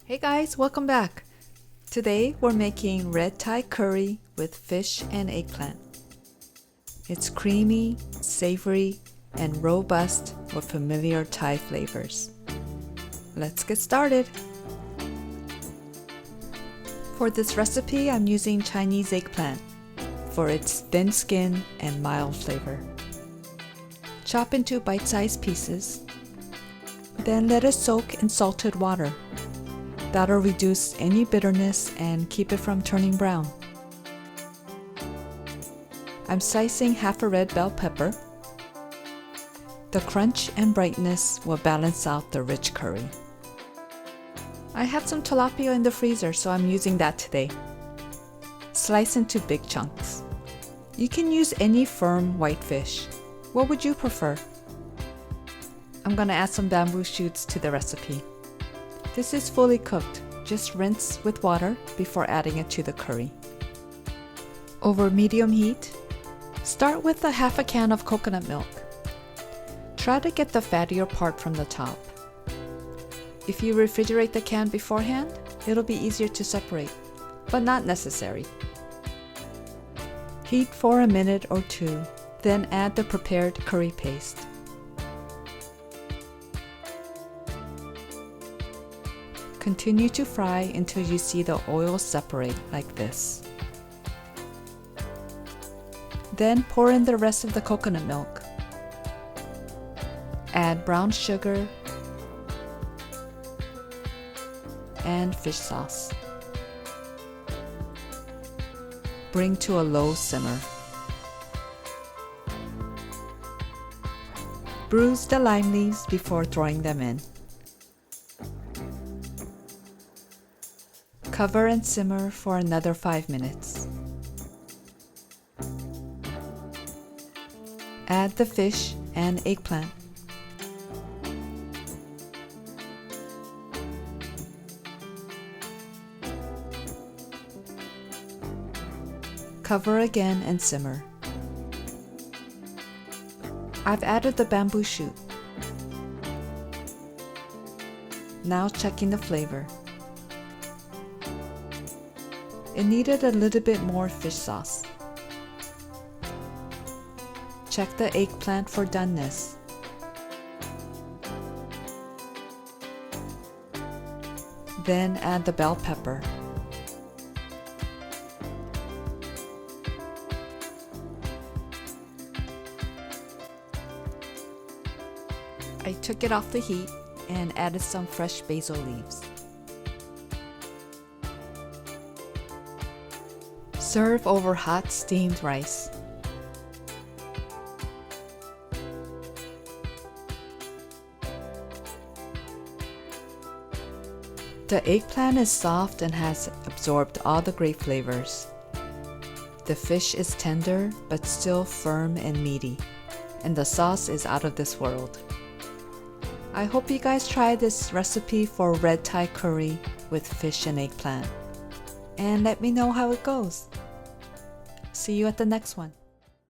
Hey guys, welcome back. Today we're making red Thai curry with fish and eggplant. It's creamy, savory, and robust with familiar Thai flavors. Let's get started. For this recipe, I'm using Chinese eggplant for its thin skin and mild flavor. Chop into bite-sized pieces, then let it soak in salted water. That'll reduce any bitterness and keep it from turning brown. I'm slicing half a red bell pepper. The crunch and brightness will balance out the rich curry. I have some tilapia in the freezer, so I'm using that today. Slice into big chunks. You can use any firm white fish. What would you prefer? I'm gonna add some bamboo shoots to the recipe. This is fully cooked. Just rinse with water before adding it to the curry. Over medium heat, start with a half a can of coconut milk. Try to get the fattier part from the top. If you refrigerate the can beforehand, it'll be easier to separate, but not necessary. Heat for a minute or two, then add the prepared curry paste. Continue to fry until you see the oil separate like this. Then pour in the rest of the coconut milk. Add brown sugar and fish sauce. Bring to a low simmer. Bruise the lime leaves before throwing them in. Cover and simmer for another 5 minutes. Add the fish and eggplant. Cover again and simmer. I've added the bamboo shoot. Now checking the flavor. It needed a little bit more fish sauce. Check the eggplant for doneness. Then add the bell pepper. I took it off the heat and added some fresh basil leaves. Serve over hot steamed rice. The eggplant is soft and has absorbed all the great flavors. The fish is tender but still firm and meaty, and the sauce is out of this world. I hope you guys try this recipe for red Thai curry with fish and eggplant, and let me know how it goes. See you at the next one.